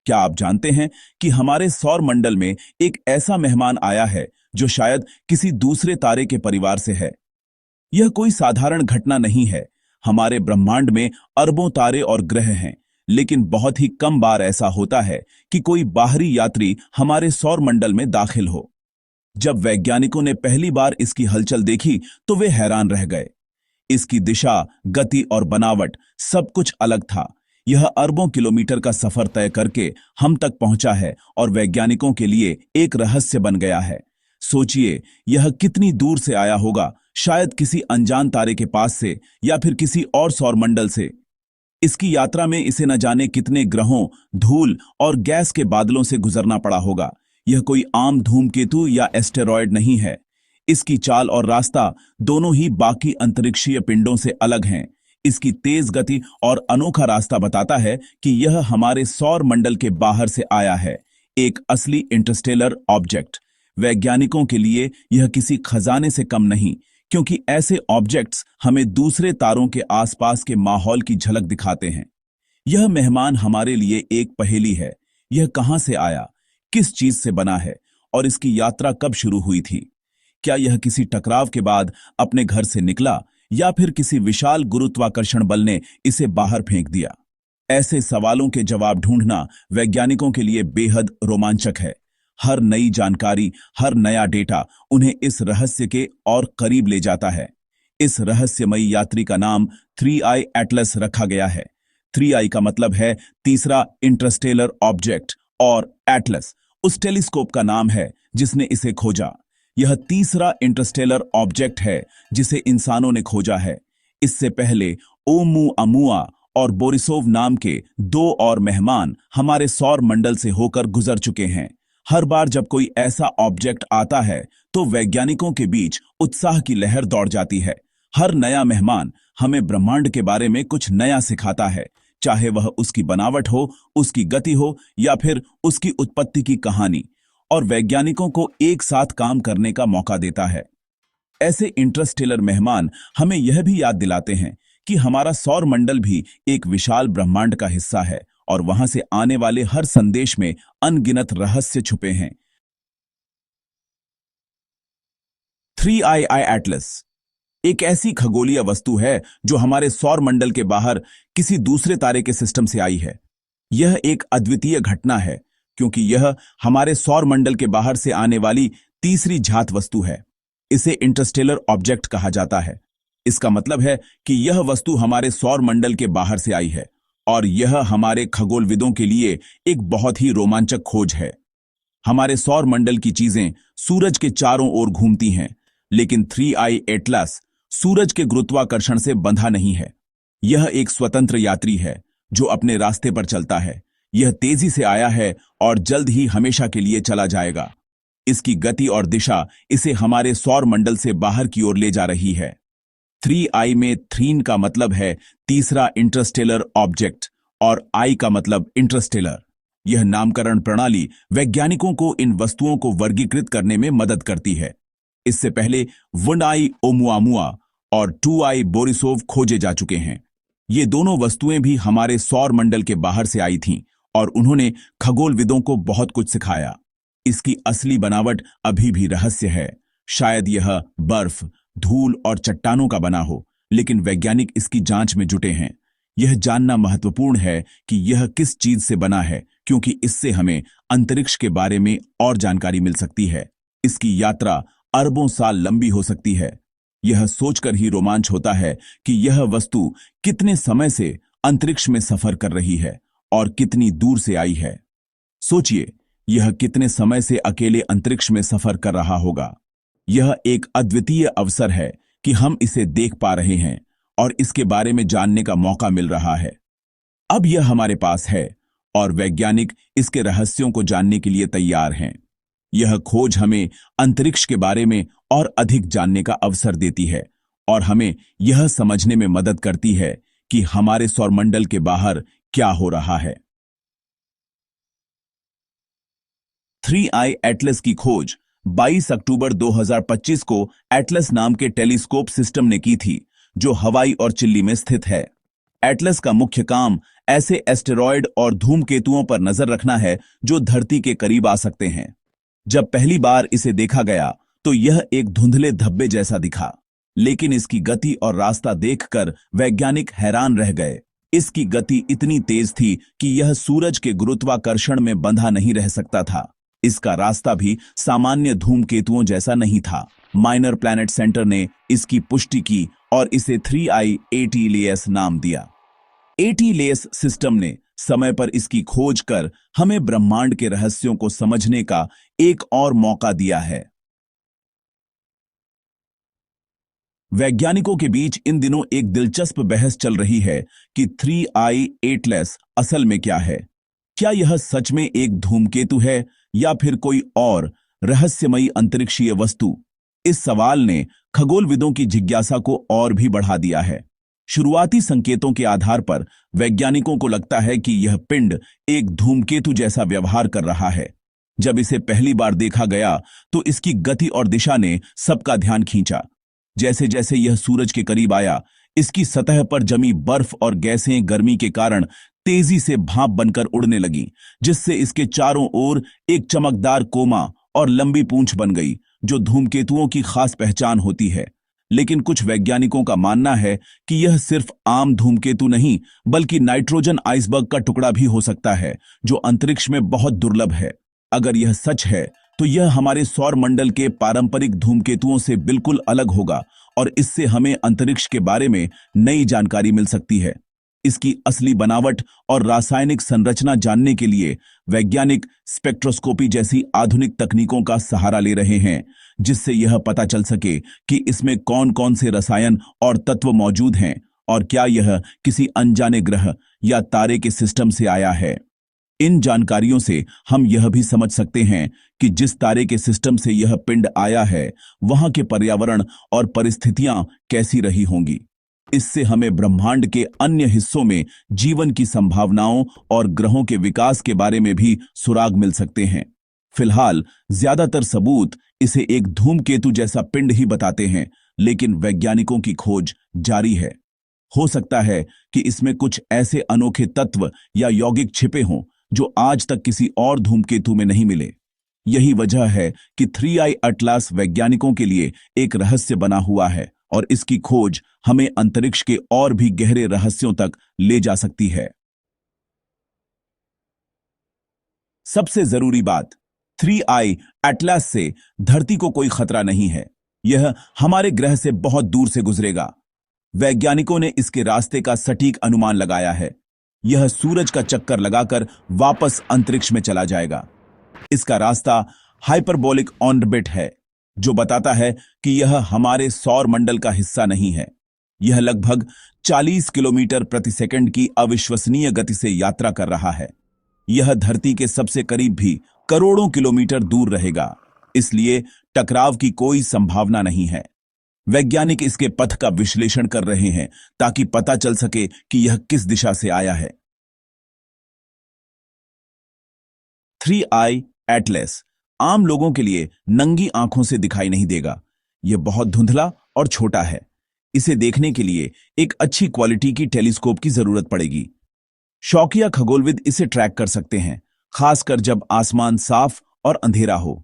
क्या आप जानते हैं कि हमारे सौर मंडल में एक ऐसा मेहमान आया है जो शायद किसी दूसरे तारे के परिवार से है। यह कोई साधारण घटना नहीं है। हमारे ब्रह्मांड में अरबों तारे और ग्रह हैं, लेकिन बहुत ही कम बार ऐसा होता है कि कोई बाहरी यात्री हमारे सौर मंडल में दाखिल हो। जब वैज्ञानिकों ने पहली बार इसकी हलचल देखी तो वे हैरान रह गए। इसकी दिशा, गति और बनावट सब कुछ अलग था। यह अरबों किलोमीटर का सफर तय करके हम तक पहुंचा है और वैज्ञानिकों के लिए एक रहस्य बन गया है। सोचिए, यह कितनी दूर से आया होगा, शायद किसी अनजान तारे के पास से या फिर किसी और सौरमंडल से। इसकी यात्रा में इसे न जाने कितने ग्रहों, धूल और गैस के बादलों से गुजरना पड़ा होगा। यह कोई आम धूमकेतु या एस्टेरॉयड नहीं है। इसकी चाल और रास्ता दोनों ही बाकी अंतरिक्षीय पिंडों से अलग हैं। इसकी तेज गति और अनोखा रास्ता बताता है कि यह हमारे सौर मंडल के बाहर से आया है, एक असली इंटरस्टेलर ऑब्जेक्ट। वैज्ञानिकों के लिए यह किसी खजाने से कम नहीं, क्योंकि ऐसे ऑब्जेक्ट्स हमें दूसरे तारों के आसपास के माहौल की झलक दिखाते हैं। यह मेहमान हमारे लिए एक पहेली है। यह कहां से आया, किस चीज से बना है और इसकी यात्रा कब शुरू हुई थी? क्या यह किसी टकराव के बाद अपने घर से निकला या फिर किसी विशाल गुरुत्वाकर्षण बल ने इसे बाहर फेंक दिया? ऐसे सवालों के जवाब ढूंढना वैज्ञानिकों के लिए बेहद रोमांचक है। हर नई जानकारी, हर नया डेटा उन्हें इस रहस्य के और करीब ले जाता है। इस रहस्यमयी यात्री का नाम 3I एटलस रखा गया है। 3I का मतलब है तीसरा इंटरस्टेलर ऑब्जेक्ट, और एटलस उस टेलीस्कोप का नाम है जिसने इसे खोजा। यह तीसरा इंटरस्टेलर ऑब्जेक्ट है जिसे इंसानों ने खोजा है। इससे पहले ओमुअमुआ और बोरिसोव नाम के दो और मेहमान हमारे सौर मंडल से होकर गुजर चुके हैं। हर बार जब कोई ऐसा ऑब्जेक्ट आता है तो वैज्ञानिकों के बीच उत्साह की लहर दौड़ जाती है। हर नया मेहमान हमें ब्रह्मांड के बारे में कुछ नया सिखाता है, चाहे वह उसकी बनावट हो, उसकी गति हो या फिर उसकी उत्पत्ति की कहानी, और वैज्ञानिकों को एक साथ काम करने का मौका देता है। ऐसे इंटरस्टेलर मेहमान हमें यह भी याद दिलाते हैं कि हमारा सौर मंडल भी एक विशाल ब्रह्मांड का हिस्सा है और वहां से आने वाले हर संदेश में अनगिनत रहस्य छुपे हैं। 3I एटलस एक ऐसी खगोलीय वस्तु है जो हमारे सौर मंडल के बाहर किसी दूसरे तारे के सिस्टम से आई है। यह एक अद्वितीय घटना है क्योंकि यह हमारे सौर मंडल के बाहर से आने वाली तीसरी झात वस्तु है। इसे इंटरस्टेलर ऑब्जेक्ट कहा जाता है। इसका मतलब है कि यह वस्तु हमारे सौर मंडल के बाहर से आई है और यह हमारे खगोलविदों के लिए एक बहुत ही रोमांचक खोज है। हमारे सौर मंडल की चीजें सूरज के चारों ओर घूमती हैं, लेकिन 3I एटलस सूरज के गुरुत्वाकर्षण से बंधा नहीं है। यह एक स्वतंत्र यात्री है जो अपने रास्ते पर चलता है। यह तेजी से आया है और जल्द ही हमेशा के लिए चला जाएगा। इसकी गति और दिशा इसे हमारे सौर मंडल से बाहर की ओर ले जा रही है। 3I में 3 का मतलब है तीसरा इंटरस्टेलर ऑब्जेक्ट और I का मतलब इंटरस्टेलर। यह नामकरण प्रणाली वैज्ञानिकों को इन वस्तुओं को वर्गीकृत करने में मदद करती है। इससे पहले 1I ओमुअमुआ और 2I बोरिसोव खोजे जा चुके हैं। ये दोनों वस्तुएं भी हमारे सौर मंडल के बाहर से आई थीं और उन्होंने खगोलविदों को बहुत कुछ सिखाया। इसकी असली बनावट अभी भी रहस्य है। शायद यह बर्फ, धूल और चट्टानों का बना हो, लेकिन वैज्ञानिक इसकी जांच में जुटे हैं। यह जानना महत्वपूर्ण है कि यह किस चीज से बना है, क्योंकि इससे हमें अंतरिक्ष के बारे में और जानकारी मिल सकती है। इसकी यात्रा अरबों साल लंबी हो सकती है। यह सोचकर ही रोमांच होता है कि यह वस्तु कितने समय से अंतरिक्ष में सफर कर रही है और कितनी दूर से आई है। सोचिए, यह कितने समय से अकेले अंतरिक्ष में सफर कर रहा होगा। यह एक अद्वितीय अवसर है कि हम इसे देख पा रहे हैं और इसके बारे में जानने का मौका मिल रहा है। अब यह हमारे पास है और वैज्ञानिक इसके रहस्यों को जानने के लिए तैयार हैं। यह खोज हमें अंतरिक्ष के बारे में और अधिक जानने का अवसर देती है और हमें यह समझने में मदद करती है कि हमारे सौरमंडल के बाहर क्या हो रहा है। 3I एटलस की खोज 22 अक्टूबर 2025 को एटलस नाम के टेलीस्कोप सिस्टम ने की थी, जो हवाई और चिली में स्थित है। एटलस का मुख्य काम ऐसे एस्टेरॉयड और धूमकेतुओं पर नजर रखना है जो धरती के करीब आ सकते हैं। जब पहली बार इसे देखा गया तो यह एक धुंधले धब्बे जैसा दिखा, लेकिन इसकी गति और रास्ता देखकर वैज्ञानिक हैरान रह गए। इसकी गति इतनी तेज थी कि यह सूरज के गुरुत्वाकर्षण में बंधा नहीं रह सकता था। इसका रास्ता भी सामान्य धूमकेतुओं जैसा नहीं था। माइनर प्लैनेट सेंटर ने इसकी पुष्टि की और इसे 3I ATLAS नाम दिया। ATLAS सिस्टम ने समय पर इसकी खोज कर हमें ब्रह्मांड के रहस्यों को समझने का एक और मौका दिया है। वैज्ञानिकों के बीच इन दिनों एक दिलचस्प बहस चल रही है कि 3I ATLAS असल में क्या है। क्या यह सच में एक धूमकेतु है या फिर कोई और रहस्यमयी अंतरिक्षीय वस्तु? इस सवाल ने खगोलविदों की जिज्ञासा को और भी बढ़ा दिया है। शुरुआती संकेतों के आधार पर वैज्ञानिकों को लगता है कि यह पिंड एक धूमकेतु जैसा व्यवहार कर रहा है। जब इसे पहली बार देखा गया तो इसकी गति और दिशा ने सबका ध्यान खींचा। जैसे जैसे यह सूरज के करीब आया, इसकी सतह पर जमी बर्फ और गैसें गर्मी के कारण तेजी से भाप बनकर उड़ने लगी, जिससे इसके चारों ओर एक चमकदार कोमा और लंबी पूंछ बन गई, जो धूमकेतुओं की खास पहचान होती है। लेकिन कुछ वैज्ञानिकों का मानना है कि यह सिर्फ आम धूमकेतु नहीं, बल्कि नाइट्रोजन आइसबर्ग का टुकड़ा भी हो सकता है, जो अंतरिक्ष में बहुत दुर्लभ है। अगर यह सच है तो यह हमारे सौर मंडल के पारंपरिक धूमकेतुओं से बिल्कुल अलग होगा और इससे हमें अंतरिक्ष के बारे में नई जानकारी मिल सकती है। इसकी असली बनावट और रासायनिक संरचना जानने के लिए वैज्ञानिक स्पेक्ट्रोस्कोपी जैसी आधुनिक तकनीकों का सहारा ले रहे हैं, जिससे यह पता चल सके कि इसमें कौन कौन से रसायन और तत्व मौजूद हैं और क्या यह किसी अनजाने ग्रह या तारे के सिस्टम से आया है। इन जानकारियों से हम यह भी समझ सकते हैं कि जिस तारे के सिस्टम से यह पिंड आया है, वहां के पर्यावरण और परिस्थितियां कैसी रही होंगी। इससे हमें ब्रह्मांड के अन्य हिस्सों में जीवन की संभावनाओं और ग्रहों के विकास के बारे में भी सुराग मिल सकते हैं। फिलहाल ज्यादातर सबूत इसे एक धूमकेतु जैसा पिंड ही बताते हैं, लेकिन वैज्ञानिकों की खोज जारी है। हो सकता है कि इसमें कुछ ऐसे अनोखे तत्व या यौगिक छिपे हों जो आज तक किसी और धूमकेतु में नहीं मिले। यही वजह है कि 3I ATLAS वैज्ञानिकों के लिए एक रहस्य बना हुआ है और इसकी खोज हमें अंतरिक्ष के और भी गहरे रहस्यों तक ले जा सकती है। सबसे जरूरी बात, 3I ATLAS से धरती को कोई खतरा नहीं है। यह हमारे ग्रह से बहुत दूर से गुजरेगा। वैज्ञानिकों ने इसके रास्ते का सटीक अनुमान लगाया है। यह सूरज का चक्कर लगाकर वापस अंतरिक्ष में चला जाएगा। इसका रास्ता हाइपरबोलिक ऑर्बिट है, जो बताता है कि यह हमारे सौर मंडल का हिस्सा नहीं है। यह लगभग 40 किलोमीटर प्रति सेकंड की अविश्वसनीय गति से यात्रा कर रहा है। यह धरती के सबसे करीब भी करोड़ों किलोमीटर दूर रहेगा, इसलिए टकराव की कोई संभावना नहीं है। वैज्ञानिक इसके पथ का विश्लेषण कर रहे हैं ताकि पता चल सके कि यह किस दिशा से आया है। 3I ATLAS आम लोगों के लिए नंगी आंखों से दिखाई नहीं देगा। यह बहुत धुंधला और छोटा है। इसे देखने के लिए एक अच्छी क्वालिटी की टेलीस्कोप की जरूरत पड़ेगी। शौकिया खगोलविद इसे ट्रैक कर सकते हैं, खासकर जब आसमान साफ और अंधेरा हो।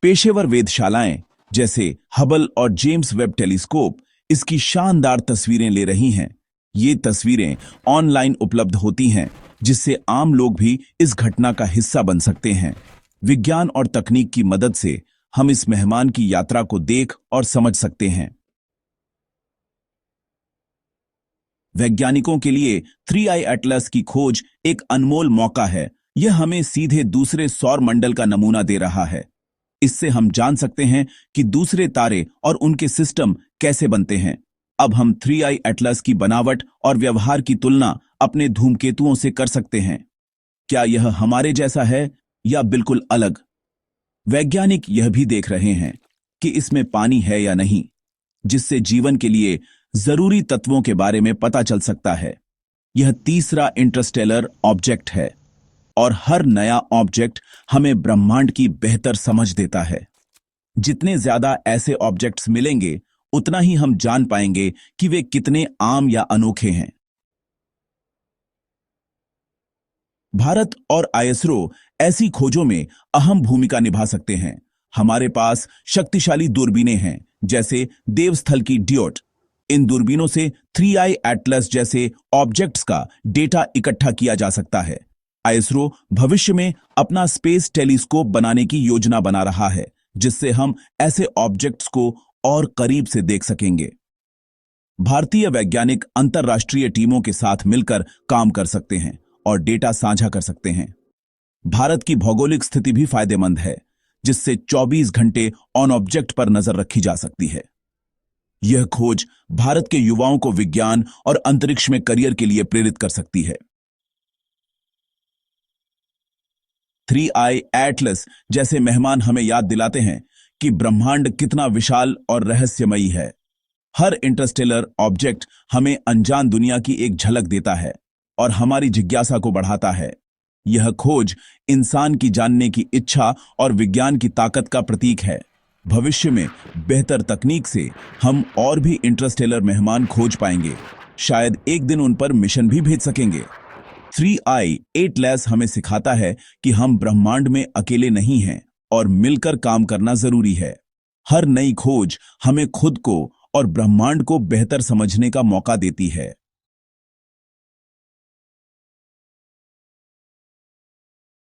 पेशेवर वेधशालाएं जैसे हबल और जेम्स वेब टेलीस्कोप इसकी शानदार तस्वीरें ले रही हैं। ये तस्वीरें ऑनलाइन उपलब्ध होती हैं, जिससे आम लोग भी इस घटना का हिस्सा बन सकते हैं। विज्ञान और तकनीक की मदद से हम इस मेहमान की यात्रा को देख और समझ सकते हैं। वैज्ञानिकों के लिए 3I ATLAS की खोज एक अनमोल मौका है। यह हमें सीधे दूसरे सौर मंडल का नमूना दे रहा है। इससे हम जान सकते हैं कि दूसरे तारे और उनके सिस्टम कैसे बनते हैं। अब हम 3I ATLAS की बनावट और व्यवहार की तुलना अपने धूमकेतुओं से कर सकते हैं। क्या यह हमारे जैसा है या बिल्कुल अलग? वैज्ञानिक यह भी देख रहे हैं कि इसमें पानी है या नहीं, जिससे जीवन के लिए जरूरी तत्वों के बारे में पता चल सकता है। यह तीसरा इंटरस्टेलर ऑब्जेक्ट है और हर नया ऑब्जेक्ट हमें ब्रह्मांड की बेहतर समझ देता है। जितने ज्यादा ऐसे ऑब्जेक्ट्स मिलेंगे, उतना ही हम जान पाएंगे कि वे कितने आम या अनोखे हैं। भारत और आईएसआरओ ऐसी खोजों में अहम भूमिका निभा सकते हैं। हमारे पास शक्तिशाली दूरबीनें हैं, जैसे देवस्थल की डियोट। इन दूरबीनों से 3i एटलस जैसे ऑब्जेक्ट्स का डेटा इकट्ठा किया जा सकता है। आईएसआरओ भविष्य में अपना स्पेस टेलीस्कोप बनाने की योजना बना रहा है, जिससे हम ऐसे ऑब्जेक्ट्स को और करीब से देख सकेंगे। भारतीय वैज्ञानिक अंतर्राष्ट्रीय टीमों के साथ मिलकर काम कर सकते हैं और डेटा साझा कर सकते हैं। भारत की भौगोलिक स्थिति भी फायदेमंद है, जिससे 24 घंटे ऑन ऑब्जेक्ट पर नजर रखी जा सकती है। यह खोज भारत के युवाओं को विज्ञान और अंतरिक्ष में करियर के लिए प्रेरित कर सकती है। 3i एटलस जैसे मेहमान हमें याद दिलाते हैं कि ब्रह्मांड कितना विशाल और रहस्यमयी है। हर इंटरस्टेलर ऑब्जेक्ट हमें अनजान दुनिया की एक झलक देता है और हमारी जिज्ञासा को बढ़ाता है। यह खोज इंसान की जानने की इच्छा और विज्ञान की ताकत का प्रतीक है। भविष्य में बेहतर तकनीक से हम और भी इंटरस्टेलर मेहमान खोज पाएंगे। शायद एक दिन उन पर मिशन भी भेज सकेंगे। 3i एटलस हमें सिखाता है कि हम ब्रह्मांड में अकेले नहीं हैं और मिलकर काम करना जरूरी है। हर नई खोज हमें खुद को और ब्रह्मांड को बेहतर समझने का मौका देती है।